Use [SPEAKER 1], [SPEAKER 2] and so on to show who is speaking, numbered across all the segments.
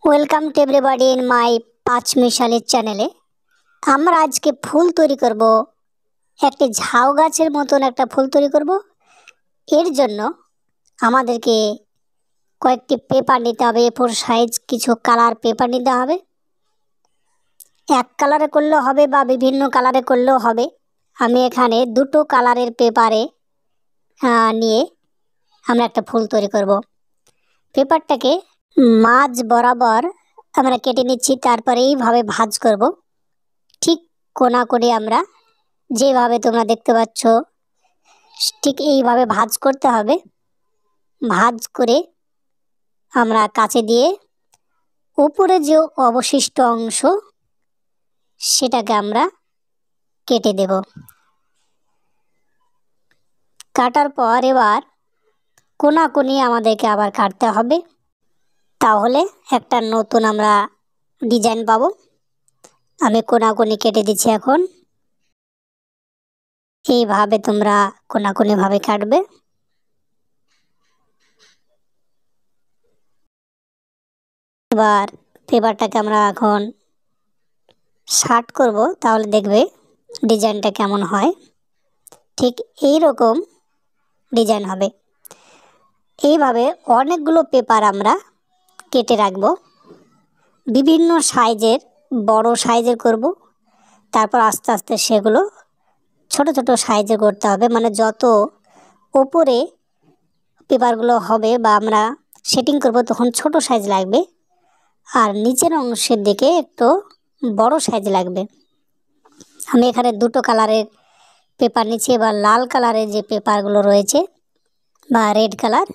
[SPEAKER 1] Welcome to everybody in my পাঁচ মিশালের চ্যানেলে। আমরা আজকে ফুল তৈরি করব। একটি ঝাউ গাছের মতন একটা ফুল তৈরি করব। এর জন্য আমাদেরকে কয়েকটি পেপার নিতে হবে। এ4 সাইজ কিছু কালার পেপার নিতে হবে। এক কালারে করলেও হবে বা বিভিন্ন কালারে করলেও হবে। আমি এখানে দুটো কালারের পেপারে নিয়ে আমরা একটা ফুল তৈরি করব। পেপারটাকে মাঝ বরাবর আমরা কেটে নিচ্ছি, তারপরে এইভাবে ভাঁজ করব। ঠিক কোনা করে আমরা যেভাবে তোমরা দেখতে পাচ্ছ ঠিক এইভাবে ভাঁজ করতে হবে। ভাঁজ করে আমরা কাঁচি দিয়ে উপরে যে অবশিষ্ট অংশ সেটাকে আমরা কেটে দেব। কাটার পর এবার কোনাকুনি আমাদেরকে আবার কাটতে হবে, তাহলে একটা নতুন আমরা ডিজাইন পাবো। আমি কোনাকুনি কেটে দিচ্ছি। এখন এইভাবে তোমরা কোনাকুনি ভাবে কাটবে। এবার পেপারটাকে আমরা এখন শার্ট করব, তাহলে দেখবে ডিজাইনটা কেমন হয়। ঠিক এই রকম ডিজাইন হবে। এইভাবে অনেকগুলো পেপার আমরা কেটে রাখব। বিভিন্ন সাইজের, বড় সাইজের করব। তারপর আস্তে আস্তে সেগুলো ছোট ছোট সাইজে করতে হবে। মানে যত ওপরে পেপারগুলো হবে বা আমরা সেটিং করব তখন ছোট সাইজ লাগবে, আর নিচের অংশের দিকে একটু বড় সাইজ লাগবে। আমি এখানে দুটো কালারের পেপার নিচ্ছি। এবার লাল কালারের যে পেপারগুলো রয়েছে বা রেড কালার,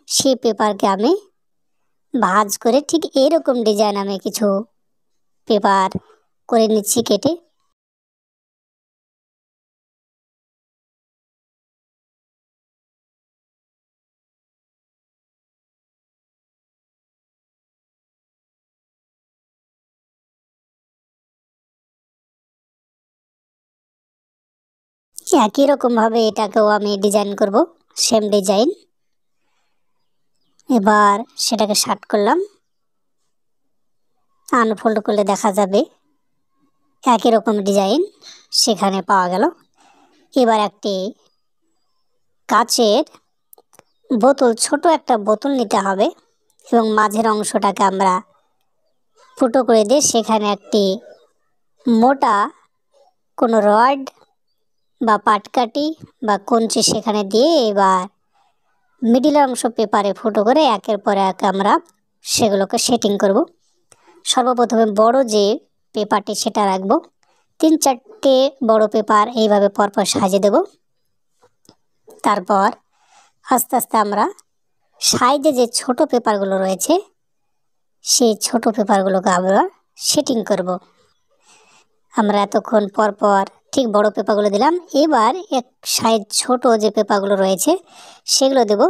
[SPEAKER 1] সেই পেপারকে আমি ভাঁজ করে ঠিক এইরকম ডিজাইন আমি কিছু পেপার করে নিচ্ছি কেটে। একই রকমভাবে এটাকেও আমি ডিজাইন করব, সেম ডিজাইন। এবার সেটাকে শার্ট করলাম। আনফোল্ড করলে দেখা যাবে একই রকম ডিজাইন সেখানে পাওয়া গেল। এবার একটি কাচের বোতল, ছোট একটা বোতল নিতে হবে এবং মাঝের অংশটাকে আমরা ফুটো করে দিয়ে সেখানে একটি মোটা কোনো রড বা পাটকাঠি বা কঞ্চি সেখানে দিয়ে এবার মিডিল অংশ পেপারে ফুটো করে একের পর এক আমরা সেগুলোকে সেটিং করব। সর্বপ্রথমে বড় যে পেপারটি সেটা রাখবো। 3-4টে বড় পেপার এইভাবে পরপর সাজিয়ে দেব। তারপর আস্তে আস্তে আমরা সাইডে যে ছোট পেপারগুলো রয়েছে সেই ছোট পেপারগুলোকে আমরা সেটিং করব। আমরা এতক্ষণ পরপর ঠিক বড় পেপারগুলো দিলাম। এবার এক সাইড ছোট যে পেপারগুলো রয়েছে সেগুলো দেব,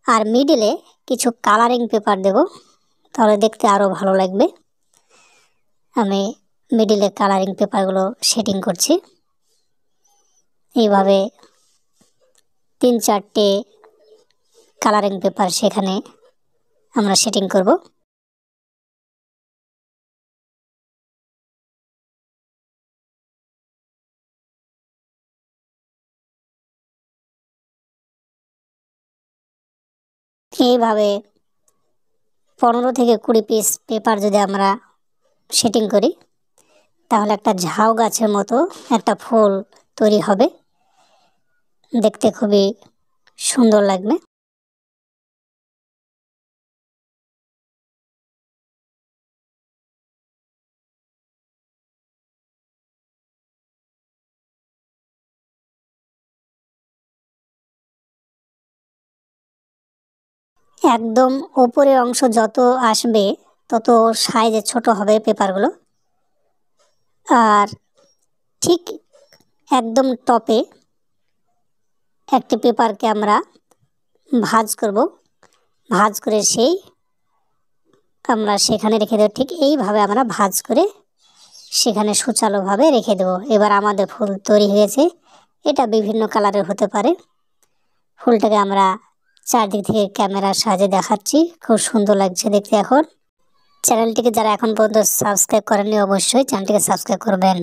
[SPEAKER 1] আর মিডিলে কিছু কালারিং পেপার দেব, তাহলে দেখতে আরও ভালো লাগবে। আমি মিডিলে কালারিং পেপারগুলো সেটিং করছি। এইভাবে 3-4টে কালারিং পেপার সেখানে আমরা সেটিং করব। এইভাবে 15-20 পিস পেপার যদি আমরা সেটিং করি তাহলে একটা ঝাউ গাছের মতো একটা ফুল তৈরি হবে। দেখতে খুবই সুন্দর লাগবে। একদম উপরের অংশ যত আসবে তত সাইজে ছোট হবে পেপারগুলো, আর ঠিক একদম টপে একটি পেপারকে আমরা ভাঁজ করব। ভাঁজ করে সেই আমরা সেখানে রেখে দেব। ঠিক এইভাবে আমরা ভাঁজ করে সেখানে সুচালুভাবে রেখে দেব। এবার আমাদের ফুল তৈরি হয়েছে। এটা বিভিন্ন কালারের হতে পারে। ফুলটাকে আমরা চারদিক থেকে ক্যামেরার সাহায্যে দেখাচ্ছি। খুব সুন্দর লাগছে দেখতে এখন। চ্যানেলটিকে যারা এখন পর্যন্ত সাবস্ক্রাইব করেননি অবশ্যই চ্যানেলটিকে সাবস্ক্রাইব করবেন।